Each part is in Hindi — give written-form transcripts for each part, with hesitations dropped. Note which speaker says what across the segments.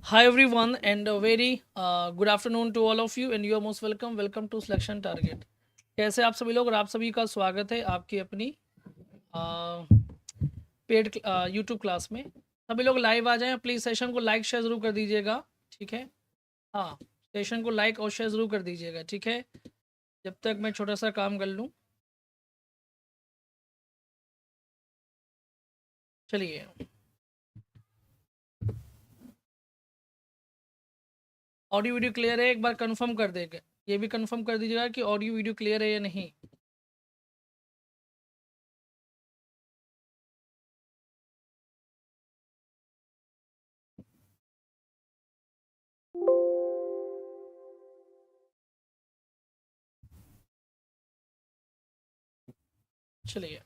Speaker 1: Hi everyone and a very good afternoon to all of you and you are most welcome. Welcome to Selection Target. कैसे आप सभी लोग और आप सभी का स्वागत है आपकी अपनी पेड यूट्यूब क्लास में। सभी लोग लाइव आ जाएं, प्लीज़ सेशन को लाइक शेयर ज़रूर कर दीजिएगा, ठीक है। हाँ, सेशन को लाइक और शेयर ज़रूर कर दीजिएगा, ठीक है। जब तक मैं छोटा सा काम कर लूँ। चलिए, ऑडियो वीडियो क्लियर है, एक बार कंफर्म कर देगा। ये भी कंफर्म कर दीजिएगा कि ऑडियो वीडियो क्लियर है या नहीं। चलिए,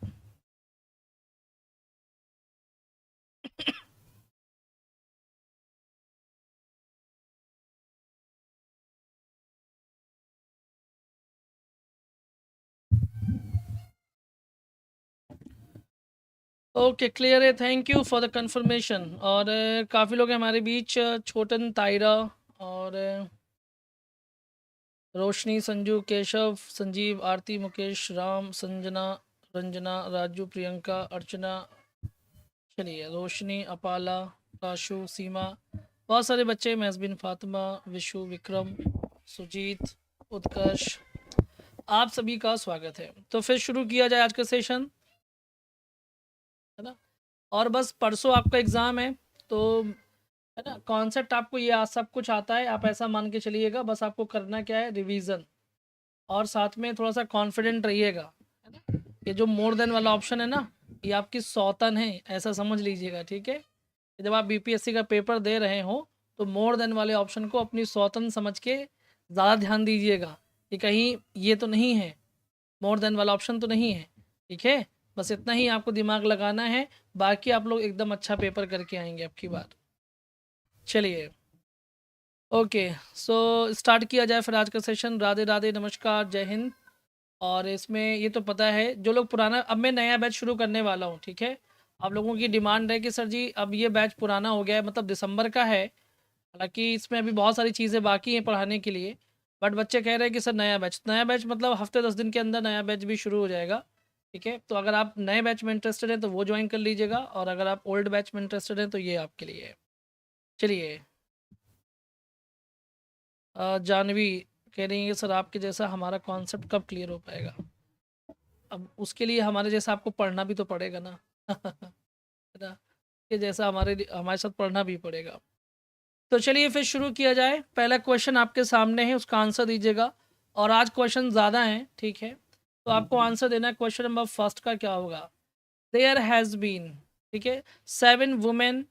Speaker 1: ओके क्लियर है, thank you for the confirmation. और काफ़ी लोग हैं हमारे बीच, छोटन, तायरा और रोशनी, संजू, केशव, संजीव, आरती, मुकेश, राम, संजना, रंजना, राजू, प्रियंका, अर्चना। चलिए, रोशनी, अपाला, काशु, सीमा, बहुत सारे बच्चे, महजबिन, फातिमा, विशु, विक्रम, सुजीत, उत्कर्ष, आप सभी का स्वागत है। तो फिर शुरू किया जाए आज का सेशन, है ना। और बस परसों आपका एग्ज़ाम है, तो है ना, कॉन्सेप्ट आपको ये सब कुछ आता है, आप ऐसा मान के चलिएगा। बस आपको करना क्या है, रिवीजन, और साथ में थोड़ा सा कॉन्फिडेंट रहिएगा, है ना। ये जो मोर देन वाला ऑप्शन है ना, ये आपकी सौतन है, ऐसा समझ लीजिएगा, ठीक है। जब आप बीपीएससी का पेपर दे रहे हो तो मोर देन वाले ऑप्शन को अपनी सौतन समझ के ज़्यादा ध्यान दीजिएगा कि कहीं ये तो नहीं है, मोर देन वाला ऑप्शन तो नहीं है, ठीक है। बस इतना ही आपको दिमाग लगाना है, बाकी आप लोग एकदम अच्छा पेपर करके आएंगे अब की बार। चलिए, ओके, सो स्टार्ट किया जाए फिर आज का सेशन। राधे राधे, नमस्कार, जय हिंद। और इसमें ये तो पता है, जो लोग पुराना, अब मैं नया बैच शुरू करने वाला हूँ, ठीक है। आप लोगों की डिमांड है कि सर जी अब ये बैच पुराना हो गया है, मतलब दिसंबर का है, हालांकि इसमें अभी बहुत सारी चीज़ें बाकी हैं पढ़ाने के लिए, बट बच्चे कह रहे हैं कि सर नया बैच मतलब हफ्ते 10 दिन के अंदर नया बैच भी शुरू हो जाएगा, ठीक है। तो अगर आप नए बैच में इंटरेस्टेड हैं तो वो ज्वाइन कर लीजिएगा, और अगर आप ओल्ड बैच में इंटरेस्टेड हैं तो ये आपके लिए है। चलिए, जानवी कह रही है कि सर आपके जैसा हमारा कॉन्सेप्ट कब क्लियर हो पाएगा। अब उसके लिए हमारे जैसा आपको पढ़ना भी तो पड़ेगा ना। है ना, कि जैसा हमारे हमारे साथ पढ़ना भी पड़ेगा। तो चलिए फिर शुरू किया जाए। पहला क्वेश्चन आपके सामने है, उसका आंसर दीजिएगा। और आज क्वेश्चन ज़्यादा हैं, ठीक है, तो आपको आंसर देना है। क्वेश्चन नंबर फर्स्ट का क्या होगा, देयर हैज़ बीन, ठीक है, 7 वुमेन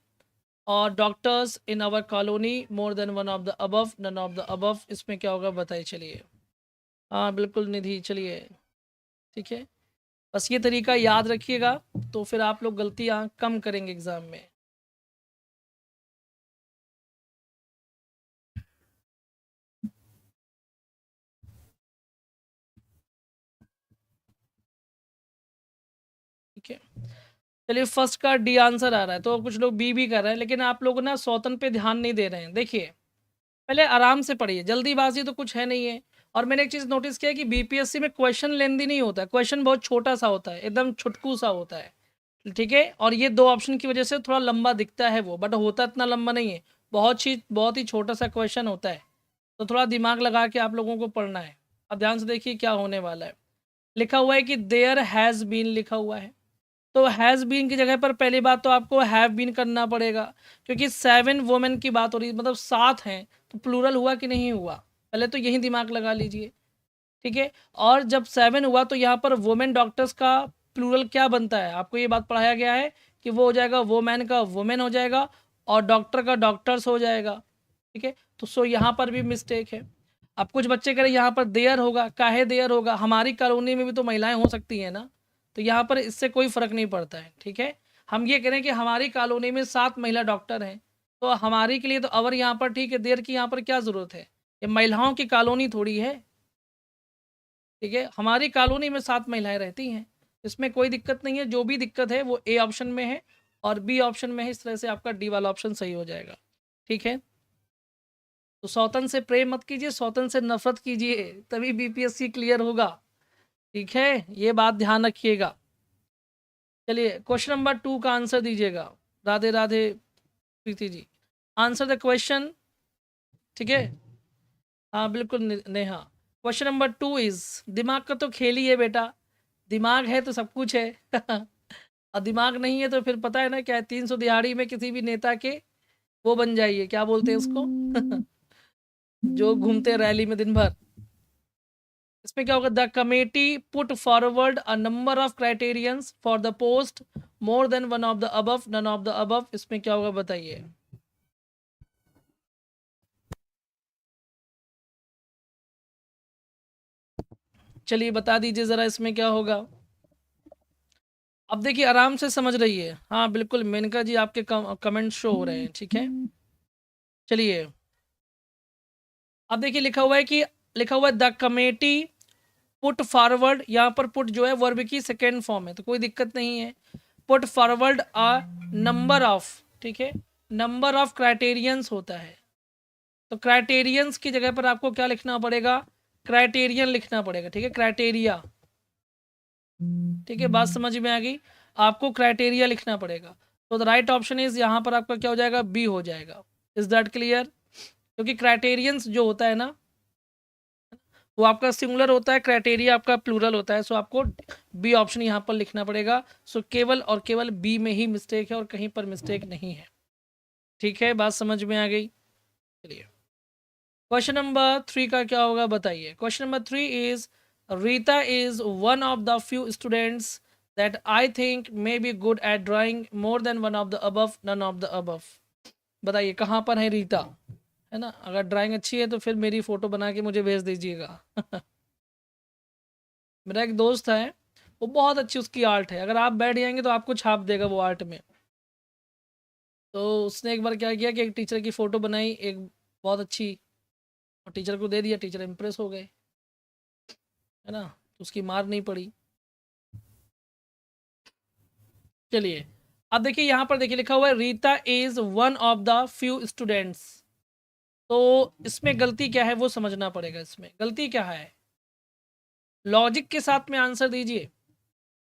Speaker 1: और doctors in our colony, more than one of the above, none of the above, इसमें क्या होगा बताइए। चलिए, हाँ बिल्कुल निधि, चलिए, ठीक है। बस ये तरीका याद रखिएगा, तो फिर आप लोग गलतियाँ कम करेंगे एग्ज़ाम में। ठीक है, चलिए, फर्स्ट का डी आंसर आ रहा है, तो कुछ लोग बी भी कर रहे हैं, लेकिन आप लोग ना सौतन पे ध्यान नहीं दे रहे हैं। देखिए, पहले आराम से पढ़िए, जल्दीबाजी तो कुछ है नहीं है। और मैंने एक चीज़ नोटिस किया कि बीपीएससी में क्वेश्चन लेंदी नहीं होता है, क्वेश्चन बहुत छोटा सा होता है, एकदम छुटकू सा होता है, ठीक है। और ये 2 ऑप्शन की वजह से थोड़ा लंबा दिखता है वो, बट होता इतना लंबा नहीं है, बहुत ही छोटा सा क्वेश्चन होता है। तो थोड़ा दिमाग लगा के आप लोगों को पढ़ना है। अब ध्यान से देखिए क्या होने वाला है। लिखा हुआ है कि देयर हैज़ बीन लिखा हुआ है, तो हैज़ बीन की जगह पर पहली बात तो आपको हैव बीन करना पड़ेगा, क्योंकि 7 वुमेन की बात हो रही है, मतलब 7 हैं, तो प्लूरल हुआ कि नहीं हुआ, पहले तो यही दिमाग लगा लीजिए, ठीक है। और जब 7 हुआ तो यहाँ पर वुमेन डॉक्टर्स का प्लूरल क्या बनता है, आपको ये बात पढ़ाया गया है कि वो हो जाएगा, वुमेन का वुमेन हो जाएगा, और डॉक्टर का डॉक्टर्स हो जाएगा, ठीक है। तो सो यहाँ पर भी मिस्टेक है। अब कुछ बच्चे कह रहे यहाँ पर देयर होगा, काहे देयर होगा, हमारी कॉलोनी में भी तो महिलाएं हो सकती हैं ना, तो यहाँ पर इससे कोई फ़र्क नहीं पड़ता है, ठीक है। हम ये कह रहे हैं कि हमारी कॉलोनी में 7 महिला डॉक्टर हैं, तो हमारी के लिए तो अवर यहाँ पर ठीक है, देयर की यहाँ पर क्या ज़रूरत है, ये महिलाओं की कॉलोनी थोड़ी है, ठीक है। हमारी कॉलोनी में 7 महिलाएं रहती हैं, इसमें कोई दिक्कत नहीं है। जो भी दिक्कत है वो ए ऑप्शन में है और बी ऑप्शन में है, इस तरह से आपका डी वाला ऑप्शन सही हो जाएगा, ठीक है। तो सौतन से प्रेम मत कीजिए, सौतन से नफरत कीजिए, तभी बीपीएससी क्लियर होगा। ठीक है, ये बात ध्यान रखिएगा। चलिए क्वेश्चन नंबर 2 का आंसर दीजिएगा। Radhe Radhe Preeti ji, answer the question. ठीक है, हाँ बिल्कुल नेहा। क्वेश्चन नंबर 2 इज, दिमाग का तो खेल ही है बेटा, दिमाग है तो सब कुछ है। और दिमाग नहीं है तो फिर पता है ना क्या है, 300 दिहाड़ी में किसी भी नेता के वो बन जाइए, क्या बोलते हैं उसको, जो घूमते हैं रैली में दिन भर। इसमें क्या होगा, the committee put forward a number of criterions for the post, more than one of the above, none of the above. इसमें क्या होगा बताइए। चलिए बता दीजिए जरा इसमें क्या होगा। अब देखिए आराम से समझ रही है। हाँ बिल्कुल मेनका जी, आपके कमेंट शो हो रहे हैं। ठीक है, चलिए अब देखिए लिखा हुआ है द कमेटी पुट फॉरवर्ड। यहाँ पर पुट जो है वर्ब की सेकेंड फॉर्म है, तो कोई दिक्कत नहीं है। Put forward a number of, ठीक है, नंबर ऑफ क्राइटेरियंस होता है, तो क्राइटेरियंस की जगह पर आपको क्या लिखना पड़ेगा, क्राइटेरियन लिखना पड़ेगा। ठीक है, क्राइटेरिया। ठीक है, बात समझ में आ गई, आपको क्राइटेरिया लिखना पड़ेगा। तो द राइट ऑप्शन इज, यहाँ पर आपका क्या हो जाएगा, बी हो जाएगा। Is that clear? क्योंकि क्राइटेरियंस जो होता है ना, वो आपका सिंगुलर होता है, क्राइटेरिया आपका प्लूरल होता है। सो आपको बी ऑप्शन यहाँ पर लिखना पड़ेगा। सो केवल और केवल बी में ही मिस्टेक है और कहीं पर मिस्टेक नहीं है। ठीक है, बात समझ में आ गई। चलिए क्वेश्चन नंबर 3 का क्या होगा बताइए। Question number 3 is, Rita is one of the few students that I think may be good at drawing, more than one of the above, none of the above. बताइए कहाँ पर है रीता, है ना। अगर ड्राइंग अच्छी है तो फिर मेरी फ़ोटो बना के मुझे भेज दीजिएगा। मेरा एक दोस्त है, वो बहुत अच्छी उसकी आर्ट है, अगर आप बैठ जाएंगे तो आपको छाप देगा वो आर्ट में। तो उसने एक बार क्या किया कि एक टीचर की फ़ोटो बनाई एक बहुत अच्छी, और टीचर को दे दिया, टीचर इम्प्रेस हो गए, है ना, तो उसकी मार नहीं पड़ी। चलिए अब देखिए यहाँ पर देखिए लिखा हुआ है Rita is one of the few students. तो इसमें गलती क्या है वो समझना पड़ेगा। इसमें गलती क्या है, लॉजिक के साथ में आंसर दीजिए।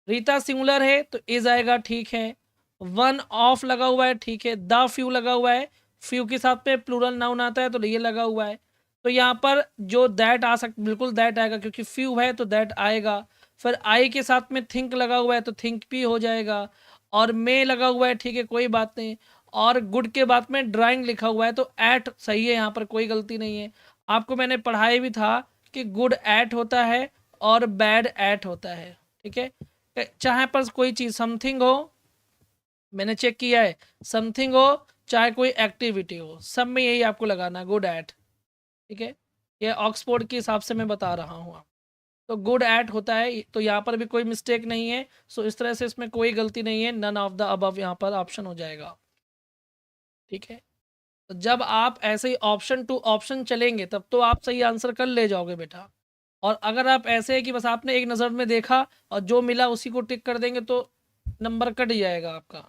Speaker 1: रीता सिंगुलर है तो इज आएगा, ठीक है। वन ऑफ लगा हुआ है, ठीक है। द फ्यू लगा हुआ है, फ्यू के साथ में प्लूरल नाउन आता है तो ये लगा हुआ है। तो यहाँ पर जो दैट आ सकता, बिल्कुल दैट आएगा क्योंकि फ्यू है तो दैट आएगा। फिर आई के साथ में थिंक लगा हुआ है तो थिंक भी हो जाएगा। और मे लगा हुआ है, ठीक है, कोई बात नहीं। और गुड के बाद में ड्राइंग लिखा हुआ है तो एट सही है, यहाँ पर कोई गलती नहीं है। आपको मैंने पढ़ाई भी था कि गुड एट होता है और बैड एट होता है। ठीक है, चाहे पर कोई चीज़ समथिंग हो, मैंने चेक किया है, समथिंग हो चाहे कोई एक्टिविटी हो, सब में यही आपको लगाना है गुड एट। ठीक है, ये ऑक्सफोर्ड के हिसाब से मैं बता रहा हूँ आप। तो गुड एट होता है, तो यहाँ पर भी कोई मिस्टेक नहीं है। सो इस तरह से इसमें कोई गलती नहीं है, नन ऑफ द अबव यहाँ पर ऑप्शन हो जाएगा। ठीक है, तो जब आप ऐसे ही ऑप्शन टू ऑप्शन चलेंगे तब तो आप सही आंसर कर ले जाओगे बेटा। और अगर आप ऐसे है कि बस आपने एक नज़र में देखा और जो मिला उसी को टिक कर देंगे तो नंबर कट जाएगा आपका।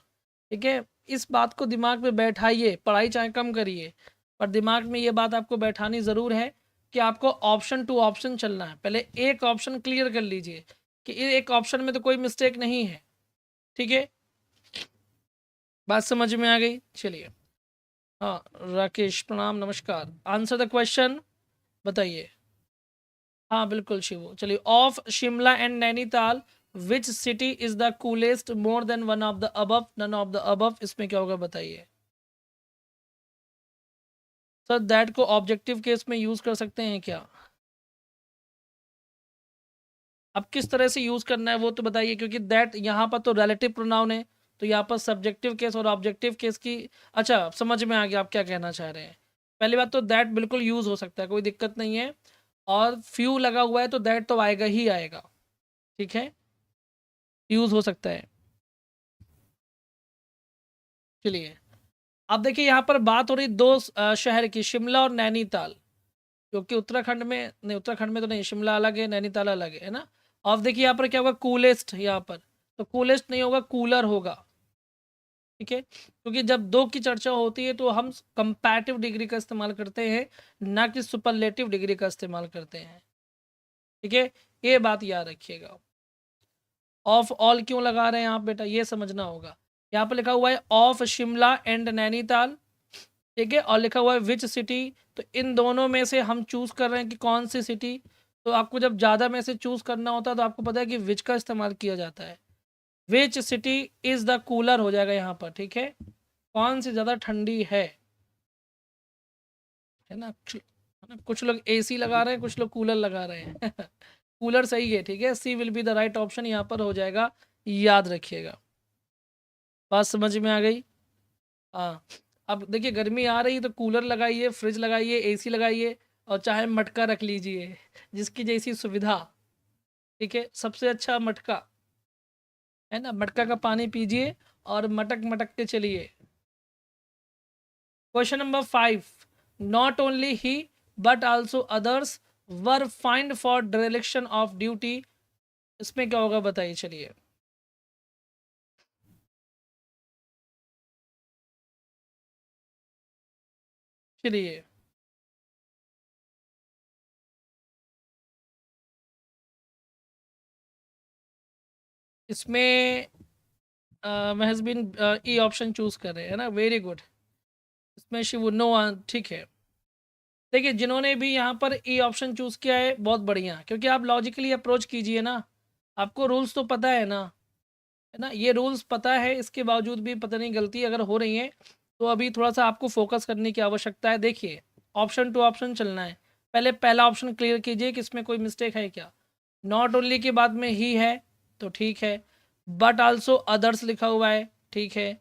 Speaker 1: ठीक है, इस बात को दिमाग में बैठाइए, पढ़ाई चाहे कम करिए पर दिमाग में ये बात आपको बैठानी ज़रूर है कि आपको ऑप्शन टू ऑप्शन चलना है। पहले एक ऑप्शन क्लियर कर लीजिए कि एक ऑप्शन में तो कोई मिस्टेक नहीं है। ठीक है, बात समझ में आ गई। चलिए, हाँ राकेश प्रणाम नमस्कार, आंसर द क्वेश्चन बताइए। हाँ बिल्कुल शिवू। चलिए, of Shimla and Nainital which city is the coolest, more than one of the above, none of the above. इसमें क्या होगा बताइए। सर दैट को ऑब्जेक्टिव केस में यूज कर सकते हैं क्या? अब किस तरह से यूज करना है वो तो बताइए, क्योंकि दैट यहाँ पर तो रिलेटिव प्रोनाउन है, तो यहाँ पर सब्जेक्टिव केस और ऑब्जेक्टिव केस की, अच्छा समझ में आ गया आप क्या कहना चाह रहे हैं। पहली बात तो दैट बिल्कुल यूज हो सकता है, कोई दिक्कत नहीं है। और फ्यू लगा हुआ है तो दैट तो आएगा ही आएगा। ठीक है, यूज हो सकता है। चलिए अब देखिए यहाँ पर बात हो रही दो शहर की, शिमला और नैनीताल, क्योंकि उत्तराखंड में नहीं, उत्तराखंड में तो नहीं, शिमला अलग है नैनीताल अलग है ना। अब देखिए यहाँ पर क्या होगा, कूलेस्ट, यहाँ पर तो कूलेस्ट नहीं होगा, कूलर होगा। ठीक है, क्योंकि जब दो की चर्चा होती है तो हम कंपैरेटिव डिग्री का इस्तेमाल करते हैं, ना कि सुपरलेटिव डिग्री का इस्तेमाल करते हैं। ठीक है, ये बात याद रखिएगा। ऑफ ऑल क्यों लगा रहे हैं आप बेटा, ये समझना होगा। यहाँ पर लिखा हुआ है ऑफ शिमला एंड नैनीताल, ठीक है, और लिखा हुआ है विच सिटी। तो इन दोनों में से हम चूज कर रहे हैं कि कौन सी सिटी। तो आपको जब ज़्यादा में से चूज करना होता है तो आपको पता है कि विच का इस्तेमाल किया जाता है। Which city is the cooler हो जाएगा यहाँ पर। ठीक है, कौन सी ज़्यादा ठंडी है ना। कुछ लोग एसी लगा रहे हैं, कुछ लोग कूलर लगा रहे हैं कूलर सही है। ठीक है, C will be the right option यहाँ पर हो जाएगा, याद रखिएगा। बात समझ में आ गई। हाँ, अब देखिए गर्मी आ रही है तो कूलर लगाइए, फ्रिज लगाइए, एसी लगाइए, और चाहे मटका रख लीजिए, जिसकी जैसी सुविधा। ठीक है, सबसे अच्छा मटका है ना, मटका का पानी पीजिए और मटक मटक के चलिए। Question number 5, not only he but also others were find for direction of duty. इसमें क्या होगा बताइए, चलिए। चलिए, इसमें महज बिन ई ऑप्शन चूज कर रहे हैं ना, वेरी गुड। इसमें शिव नो, ठीक है। देखिए जिन्होंने भी यहाँ पर ई ऑप्शन चूज किया है बहुत बढ़िया, क्योंकि आप लॉजिकली अप्रोच कीजिए ना, आपको रूल्स तो पता है ना, ये रूल्स पता है, इसके बावजूद भी पता नहीं गलती अगर हो रही है तो अभी थोड़ा सा आपको फोकस करने की आवश्यकता है। देखिए ऑप्शन टू ऑप्शन चलना है, पहले पहला ऑप्शन क्लियर कीजिए कि इसमें कोई मिस्टेक है क्या। नॉट ओनली के बाद में ही है तो ठीक है, बट आल्सो अदर्स लिखा हुआ है, ठीक है,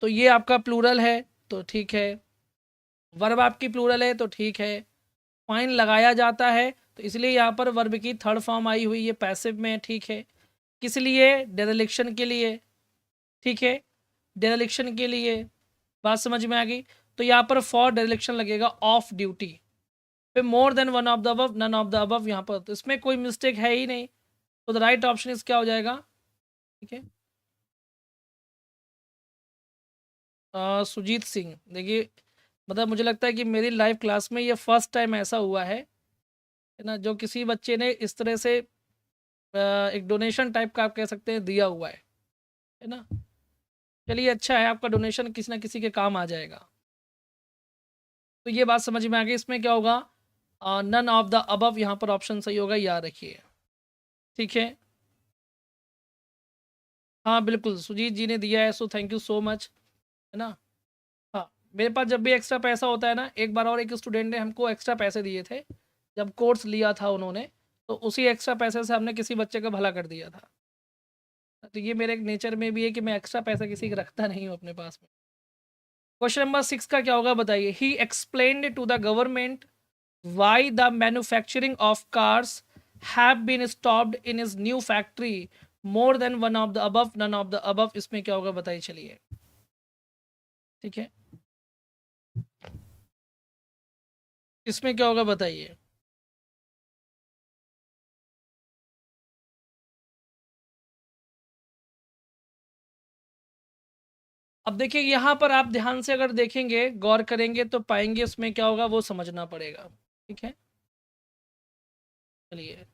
Speaker 1: तो ये आपका प्लूरल है तो ठीक है, वर्ब आपकी प्लूरल है तो ठीक है, फाइन लगाया जाता है तो इसलिए यहाँ पर वर्ब की थर्ड फॉर्म आई हुई है, पैसिव में, ठीक है। किस लिए, डेरेलिक्शन के लिए, ठीक है, डेरेलिक्शन के लिए। बात समझ में आ गई। तो यहाँ पर फॉर डेरेलिक्शन लगेगा ऑफ ड्यूटी, फिर more than one of the above, none of the above यहाँ पर, तो इसमें कोई मिस्टेक है ही नहीं, तो द राइट ऑप्शन इस क्या हो जाएगा। ठीक है, सुजीत सिंह, देखिए मतलब मुझे लगता है कि मेरी लाइव क्लास में ये फर्स्ट टाइम ऐसा हुआ है ना, जो किसी बच्चे ने इस तरह से एक डोनेशन टाइप का आप कह सकते हैं दिया हुआ है ना। चलिए अच्छा है, आपका डोनेशन किसी ना किसी के काम आ जाएगा। तो ये बात समझ में आ गई। इसमें क्या होगा, नन ऑफ द अबव यहाँ पर ऑप्शन सही होगा, याद रखिए। ठीक है, हाँ बिल्कुल सुजीत जी ने दिया है, so thank you so much, है ना। हाँ, मेरे पास जब भी एक्स्ट्रा पैसा होता है ना, एक बार और एक स्टूडेंट ने हमको एक्स्ट्रा पैसे दिए थे, जब कोर्स लिया था उन्होंने, तो उसी एक्स्ट्रा पैसे से हमने किसी बच्चे का भला कर दिया था। तो ये मेरे नेचर में भी है कि मैं एक्स्ट्रा पैसा किसी का रखता नहीं हूँ अपने पास में। क्वेश्चन नंबर 6 का क्या होगा बताइए। He explained to the government why the manufacturing of cars have been stopped in his new factory, more than one of the above, none of the above. इसमें क्या होगा बताइए, चलिए। ठीक है, इसमें क्या होगा बताइए। अब देखिए यहाँ पर आप ध्यान से अगर देखेंगे, गौर करेंगे तो पाएंगे इसमें क्या होगा वो समझना पड़ेगा। ठीक है, चलिए।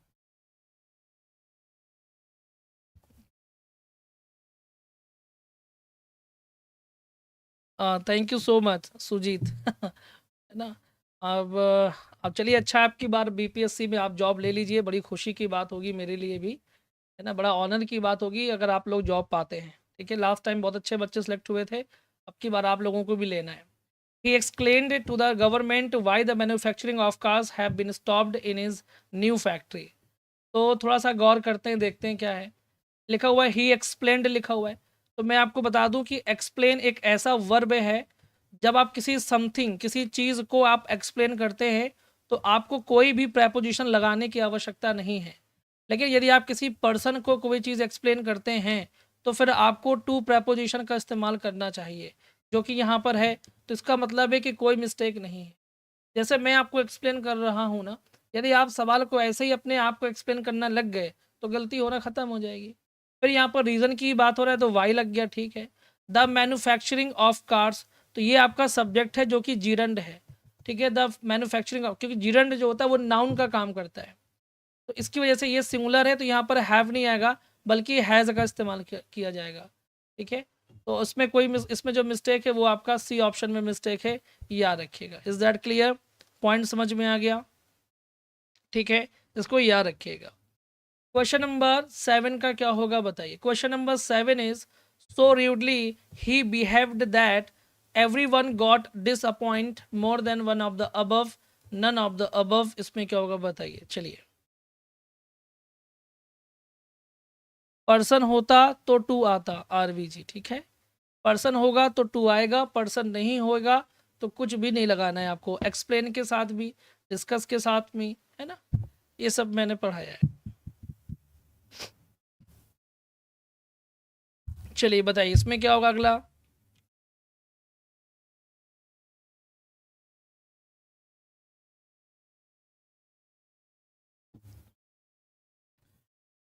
Speaker 1: Thank you so much Sujit है ना। अब अब चलिए, अच्छा है आपकी बार बीपीएससी में आप जॉब ले लीजिए, बड़ी खुशी की बात होगी मेरे लिए भी, है ना, बड़ा ऑनर की बात होगी अगर आप लोग जॉब पाते हैं। ठीक है, लास्ट टाइम बहुत अच्छे बच्चे सेलेक्ट हुए थे, अब की बार आप लोगों को भी लेना है। He explained to the government why the manufacturing of cars have been stopped in his new factory. तो थोड़ा सा गौर करते हैं, देखते हैं क्या है लिखा हुआ है। ही एक्सप्लेन्ड लिखा हुआ है, तो मैं आपको बता दूं कि एक्सप्लेन एक ऐसा वर्ब है, जब आप किसी समथिंग, किसी चीज़ को आप एक्सप्लेन करते हैं तो आपको कोई भी प्रेपोजिशन लगाने की आवश्यकता नहीं है। लेकिन यदि आप किसी पर्सन को कोई चीज़ एक्सप्लेन करते हैं तो फिर आपको टू प्रेपोजिशन का इस्तेमाल करना चाहिए, जो कि यहाँ पर है। तो इसका मतलब है कि कोई मिस्टेक नहीं है। जैसे मैं आपको एक्सप्लेन कर रहा हूँ ना, यदि आप सवाल को ऐसे ही अपने आप को एक्सप्लेन करना लग गए तो गलती होना ख़त्म हो जाएगी। फिर यहाँ पर रीज़न की बात हो रहा है तो वाई लग गया, ठीक है। द मैन्युफैक्चरिंग ऑफ कार्स, तो ये आपका सब्जेक्ट है जो कि जीरंड है, ठीक है। द मैन्युफैक्चरिंग ऑफ, क्योंकि जीरंड जो होता है वो नाउन का काम करता है, तो इसकी वजह से ये सिंगुलर है, तो यहाँ पर हैव नहीं आएगा बल्कि हैज़ का इस्तेमाल किया जाएगा, ठीक है। तो उसमें इसमें जो मिस्टेक है वो आपका सी ऑप्शन में मिस्टेक है, याद रखिएगा। Is that clear? पॉइंट समझ में आ गया, ठीक है, इसको याद रखिएगा। क्वेश्चन नंबर 7 का क्या होगा बताइए। Question number 7 is so rudely he behaved that everyone got disappoint more than one of the above, none of the above, इसमें क्या होगा बताइए। चलिए, पर्सन होता तो टू आता, आरवीजी, ठीक है। पर्सन होगा तो टू आएगा, पर्सन नहीं होगा तो कुछ भी नहीं लगाना है आपको, एक्सप्लेन के साथ भी, डिस्कस के साथ में, है ना, ये सब मैंने पढ़ाया है। चलिए बताइए इसमें क्या होगा अगला।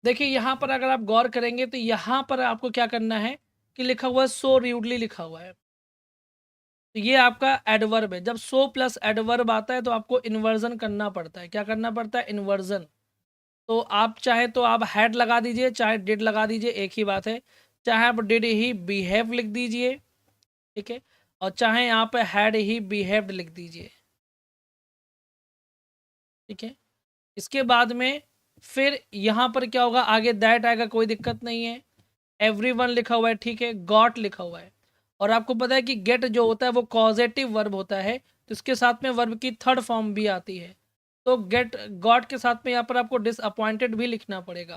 Speaker 1: देखिए यहाँ पर अगर आप गौर करेंगे तो यहाँ पर आपको क्या करना है कि लिखा हुआ है सो र्यूडली लिखा हुआ है, तो ये आपका एडवर्ब है। जब सो प्लस एडवर्ब आता है तो आपको इन्वर्जन करना पड़ता है। क्या करना पड़ता है? इन्वर्जन। तो आप चाहे तो आप हैड लगा दीजिए, चाहे डिड लगा दीजिए, एक ही बात है। चाहे आप डिड ही बिहेव लिख दीजिए, ठीक है, और चाहे आप हैड ही बिहेव्ड लिख दीजिए, ठीक है। इसके बाद में फिर यहाँ पर क्या होगा, आगे दैट आएगा, कोई दिक्कत नहीं है। एवरीवन लिखा हुआ है, ठीक है, गॉट लिखा हुआ है। और आपको पता है कि गेट जो होता है वो कॉजेटिव वर्ब होता है, तो इसके साथ में वर्ब की थर्ड फॉर्म भी आती है। तो गेट गॉट के साथ में यहाँ पर आपको डिसअपॉइंटेड भी लिखना पड़ेगा,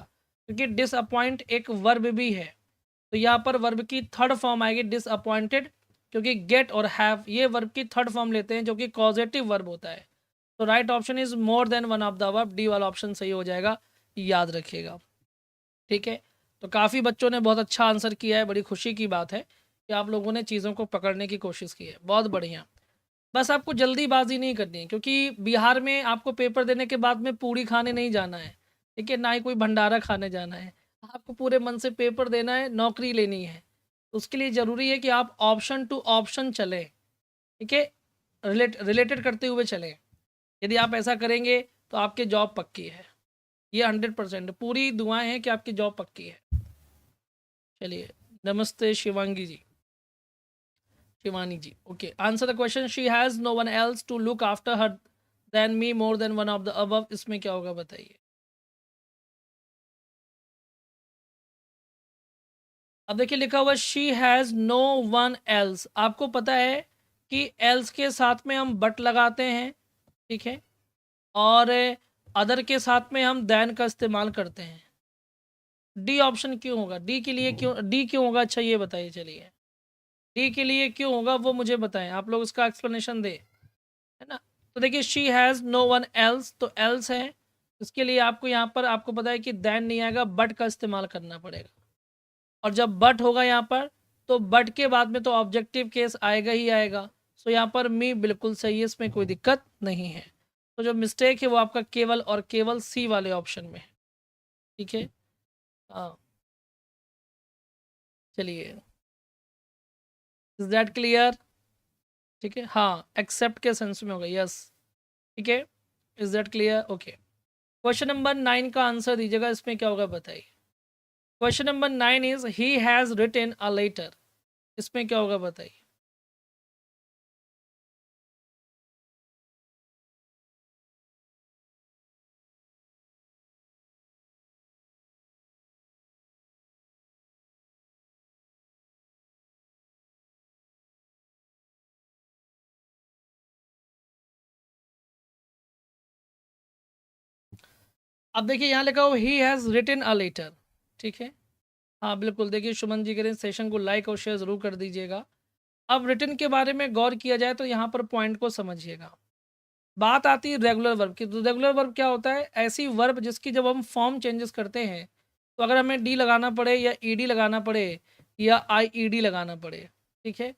Speaker 1: क्योंकि डिसअपॉइंट एक वर्ब भी है। तो यहाँ पर वर्ब की थर्ड फॉर्म आएगी डिसअपॉइंटेड, क्योंकि गेट और हैव ये वर्ब की थर्ड फॉर्म लेते हैं जो कि कॉजेटिव वर्ब होता है। तो right option is more than one of the verb, D वाला ऑप्शन सही हो जाएगा, याद रखिएगा, ठीक है। तो काफ़ी बच्चों ने बहुत अच्छा आंसर किया है, बड़ी खुशी की बात है कि आप लोगों ने चीज़ों को पकड़ने की कोशिश की है, बहुत बढ़िया। बस आपको जल्दीबाजी नहीं करनी है, क्योंकि बिहार में आपको पेपर देने के बाद में पूड़ी खाने नहीं जाना है, ठीक है, ना ही कोई भंडारा खाने जाना है। आपको पूरे मन से पेपर देना है, नौकरी लेनी है। तो उसके लिए ज़रूरी है कि आप ऑप्शन टू ऑप्शन चलें, ठीक है, रिलेटेड करते हुए चलें। यदि आप ऐसा करेंगे तो आपकी जॉब पक्की है, ये 100% पूरी दुआएं हैं कि आपकी जॉब पक्की है। चलिए, नमस्ते Shivangi ji, Shivani ji, okay. Answer the question, she has no one else to look after her than me more than one of the above, इसमें क्या होगा बताइए। अब देखिए लिखा हुआ she has no one else, आपको पता है कि एल्स के साथ में हम बट लगाते हैं, ठीक है, और अदर के साथ में हम देन का इस्तेमाल करते हैं। डी ऑप्शन क्यों होगा? डी के लिए क्यों, डी क्यों होगा? अच्छा ये बताइए, चलिए डी के लिए क्यों होगा वो मुझे बताएं, आप लोग इसका एक्सप्लेनेशन दें, है ना। तो देखिए she has no one else, तो एल्स है, इसके लिए आपको यहाँ पर आपको पता है कि देन नहीं आएगा, बट का इस्तेमाल करना पड़ेगा। और जब बट होगा यहाँ पर, तो बट के बाद में तो ऑब्जेक्टिव केस आएगा ही आएगा। सो यहाँ पर मी बिल्कुल सही है, इसमें कोई दिक्कत नहीं है। तो जो मिस्टेक है वो आपका केवल और केवल सी वाले ऑप्शन में है, ठीक है। हाँ, चलिए, इज दैट क्लियर? ठीक है, हाँ, एक्सेप्ट के सेंस में होगा, यस, ठीक है, is that clear? Okay. Question number 9 का आंसर दीजिएगा, इसमें क्या होगा बताइए। Question number 9 is he has written a letter, इसमें क्या होगा बताइए। अब देखिए यहाँ लिखा हो he has written a letter, ठीक है, हाँ बिल्कुल। देखिए सुमन जी कह रहे हैं सेशन को लाइक और शेयर ज़रूर कर दीजिएगा। अब रिटन के बारे में गौर किया जाए तो यहाँ पर पॉइंट को समझिएगा। बात आती है रेगुलर वर्ब की, तो रेगुलर वर्ब क्या होता है? ऐसी वर्ब जिसकी जब हम फॉर्म चेंजेस करते हैं तो अगर हमें डी लगाना पड़े या ईडी लगाना पड़े या आईईडी लगाना पड़े, ठीक है,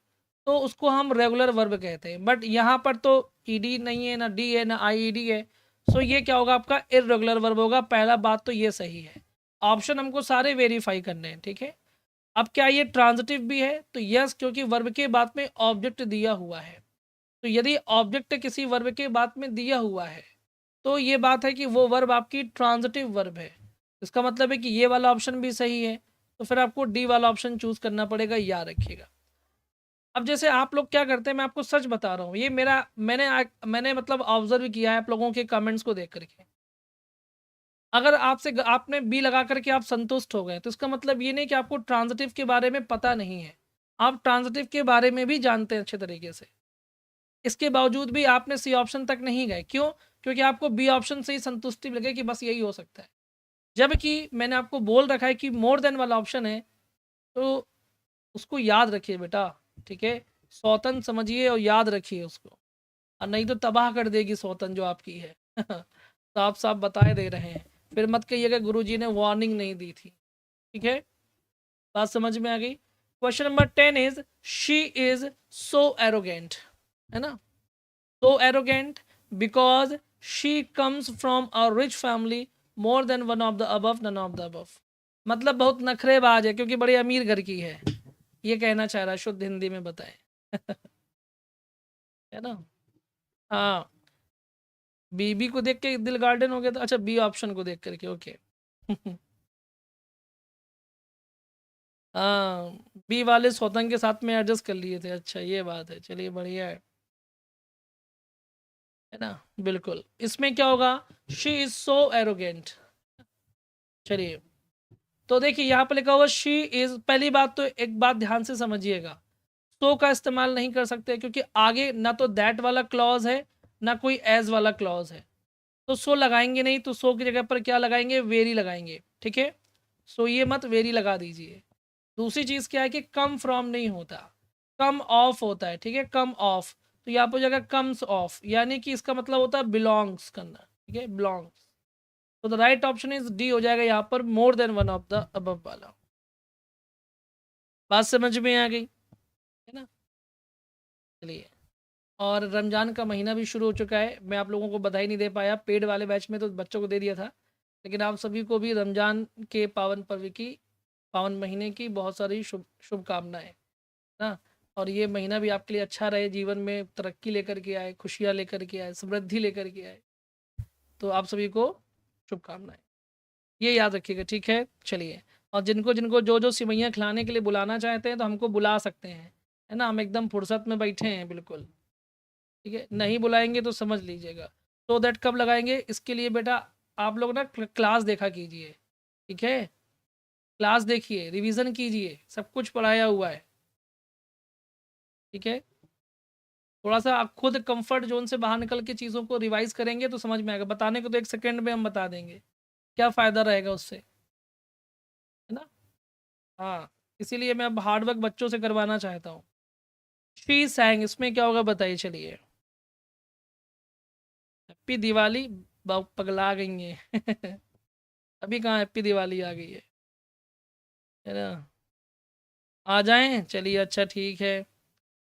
Speaker 1: तो उसको हम रेगुलर वर्ब कहते हैं। बट यहाँ पर तो ईडी नहीं है, ना डी है, ना आईईडी है। सो ये क्या होगा? आपका इर्रेगुलर वर्ब होगा। पहला बात तो ये सही है, ऑप्शन हमको सारे वेरीफाई करने हैं, ठीक है। अब क्या ये ट्रांजिटिव भी है? तो यस, क्योंकि वर्ब के बाद में ऑब्जेक्ट दिया हुआ है। तो यदि ऑब्जेक्ट किसी वर्ब के बाद में दिया हुआ है तो ये बात है कि वो वर्ब आपकी ट्रांजिटिव वर्ब है। इसका मतलब है कि ये वाला ऑप्शन भी सही है, तो फिर आपको डी वाला ऑप्शन चूज करना पड़ेगा, याद रखिएगा। अब जैसे आप लोग क्या करते हैं, मैं आपको सच बता रहा हूँ, ये मैंने मतलब ऑब्जर्व किया है आप लोगों के कमेंट्स को देख करके। अगर आपने बी लगा करके आप संतुष्ट हो गए तो इसका मतलब ये नहीं कि आपको ट्रांजिटिव के बारे में पता नहीं है। आप ट्रांजिटिव के बारे में भी जानते हैं अच्छे तरीके से। इसके बावजूद भी आपने सी ऑप्शन तक नहीं गए, क्यों? क्योंकि आपको बी ऑप्शन से ही संतुष्टि लगे कि बस यही हो सकता है। जबकि मैंने आपको बोल रखा है कि मोर देन वाला ऑप्शन है, तो उसको याद रखिए बेटा, ठीक है? सौतन समझिए और याद रखिए उसको, और नहीं तो तबाह कर देगी सौतन जो आपकी है। साफ साफ बताए दे रहे हैं, फिर मत कहिएगा गुरुजी ने वार्निंग नहीं दी थी, ठीक है? बात समझ में आ गई? Question number 10 is she is so arrogant, है ना? So arrogant because she comes from a rich family, more than one of the above, none of the above. मतलब बहुत नखरेबाज है क्योंकि बड़े अमीर घर की है, ये कहना चाह रहा है, शुद्ध हिंदी में बताएं। है ना? हाँ, बीबी को देख के दिल गार्डन हो गया था। अच्छा, बी ऑप्शन को देख करके, ओके। हाँ, बी वाले सौतंग के साथ में एडजस्ट कर लिए थे। अच्छा, ये बात है, चलिए बढ़िया है ना? बिल्कुल। इसमें क्या होगा? She is so arrogant. चलिए, तो देखिए यहाँ पर लिखा हुआ शी इज, पहली बात तो एक बात ध्यान से समझिएगा, सो का इस्तेमाल नहीं कर सकते क्योंकि आगे ना तो दैट वाला क्लॉज है ना कोई एज वाला क्लॉज है, तो सो लगाएंगे नहीं, तो सो की जगह पर क्या लगाएंगे? वेरी लगाएंगे, ठीक है? सो ये मत, वेरी लगा दीजिए। दूसरी चीज़ क्या है कि कम फ्रॉम नहीं होता, कम ऑफ होता है, ठीक है? कम ऑफ, तो यहाँ पर हो जाएगा कम्स ऑफ, यानी कि इसका मतलब होता है बिलोंग्स करना, ठीक है? बिलोंग्स। तो the right option is D हो जाएगा यहाँ पर, मोर than one of the above वाला। बात समझ में आ गई, है ना? चलिए, और रमज़ान का महीना भी शुरू हो चुका है। मैं आप लोगों को बधाई नहीं दे पाया, पेड वाले बैच में तो बच्चों को दे दिया था, लेकिन आप सभी को भी रमज़ान के पावन पर्व की, पावन महीने की बहुत सारी शुभकामनाएं ना। और ये महीना भी आपके लिए अच्छा रहे, जीवन में तरक्की लेकर के आए, खुशियाँ लेकर के आए, समृद्धि लेकर के आए। तो आप सभी को शुभकामनाएं, ये याद रखिएगा, ठीक है? चलिए, और जिनको जिनको जो जो सिवैयाँ खिलाने के लिए बुलाना चाहते हैं तो हमको बुला सकते हैं, है ना? हम एकदम फुर्सत में बैठे हैं, बिल्कुल, ठीक है? नहीं बुलाएंगे तो समझ लीजिएगा। तो दैट कब लगाएंगे? इसके लिए बेटा आप लोग ना क्लास देखा कीजिए, ठीक है? क्लास देखिए, रिवीजन कीजिए, सब कुछ पढ़ाया हुआ है, ठीक है? थोड़ा सा आप खुद कंफर्ट जोन से बाहर निकल के चीज़ों को रिवाइज करेंगे तो समझ में आएगा। बताने को तो 1 सेकंड में हम बता देंगे, क्या फ़ायदा रहेगा उससे, है ना? हाँ, इसीलिए मैं अब हार्ड वर्क बच्चों से करवाना चाहता हूँ। शी सैंग, इसमें क्या होगा बताइए? चलिए, हैप्पी दिवाली, पगला गई हैं। अभी कहाँ हैप्पी दिवाली आ गई है ना? आ जाएं, चलिए, अच्छा ठीक है।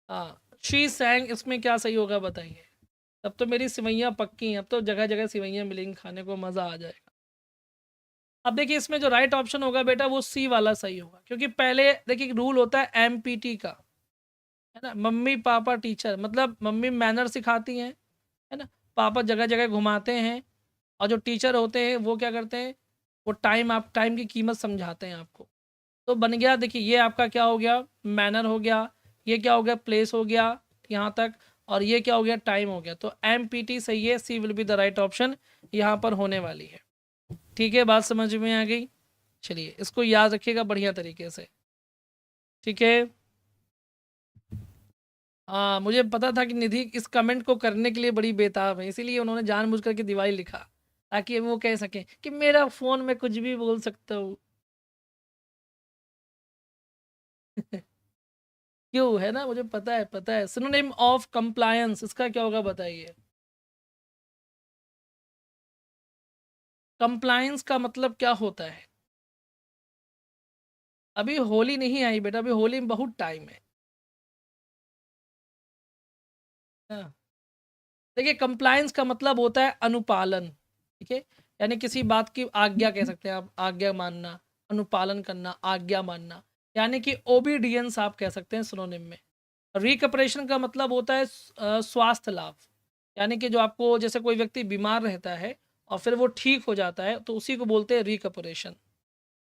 Speaker 1: हाँ, शी सैंग, इसमें क्या सही होगा बताइए? तब तो मेरी सिवैयाँ पक्की हैं, अब तो जगह जगह सिवैयाँ मिलेंगी, खाने को मज़ा आ जाएगा। अब देखिए, इसमें जो राइट ऑप्शन होगा बेटा वो सी वाला सही होगा, क्योंकि पहले देखिए रूल होता है एमपीटी का, है ना? मम्मी पापा टीचर, मतलब मम्मी मैनर सिखाती हैं, है ना? पापा जगह जगह घुमाते हैं, और जो टीचर होते हैं वो क्या करते हैं? वो टाइम की कीमत समझाते हैं आपको। तो बन गया, देखिए ये आपका क्या हो गया? मैनर हो गया, ये क्या हो गया? प्लेस हो गया यहाँ तक, और ये क्या हो गया? टाइम हो गया। तो एम पी टी सही है, C will be the right option यहाँ पर होने वाली है, ठीक है? बात समझ में आ गई? चलिए, इसको याद रखिएगा बढ़िया तरीके से, ठीक है? हाँ, मुझे पता था कि निधि इस कमेंट को करने के लिए बड़ी बेताब है, इसीलिए उन्होंने जानबूझ करके दिवाली लिखा, ताकि वो कह सकें कि मेरा फ़ोन में कुछ भी बोल सकता हूँ। क्यों, है ना? मुझे पता है, पता है। सिनोनिम ऑफ कंप्लायंस, इसका क्या होगा बताइए? कंप्लायंस का मतलब क्या होता है? अभी होली नहीं आई बेटा, अभी होली में बहुत टाइम है। हाँ, देखिए, कंप्लायंस का मतलब होता है अनुपालन, ठीक है? यानी किसी बात की आज्ञा कह सकते हैं आप, आज्ञा मानना, अनुपालन करना, आज्ञा मानना। यानी कि ओबीडियंस आप कह सकते हैं सिनोनिम में। रिकपरेशन का मतलब होता है स्वास्थ्य लाभ, यानी कि जो आपको, जैसे कोई व्यक्ति बीमार रहता है और फिर वो ठीक हो जाता है, तो उसी को बोलते हैं रिकपरेशन।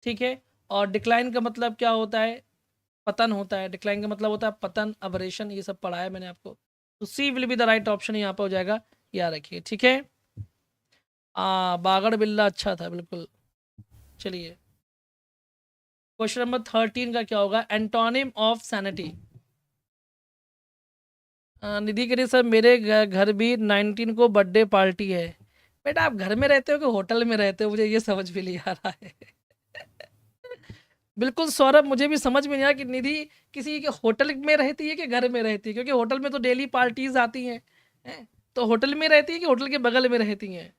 Speaker 1: ठीक है। और डिक्लाइन का मतलब क्या होता है? पतन होता है। डिक्लाइन का मतलब होता है पतन, अबरेशन, ये सब पढ़ा है मैंने आपको। तो C will be the right option यहाँ पर हो जाएगा, याद रखिए। ठीक है। बागड़ बिल्ला अच्छा था, बिल्कुल। चलिए, क्वेश्चन नंबर 13 का क्या होगा? Antonym of sanity. निधि के लिए सर, मेरे घर भी 19 को बर्थडे पार्टी है। बेटा, आप घर में रहते हो कि होटल में रहते हो? मुझे ये समझ में नहीं आ रहा है। बिल्कुल सौरभ, मुझे भी समझ में नहीं आया कि निधि किसी के होटल में रहती है कि घर में रहती है, क्योंकि होटल में तो डेली पार्टीज आती हैं। तो होटल में रहती है कि होटल के बगल में रहती हैं,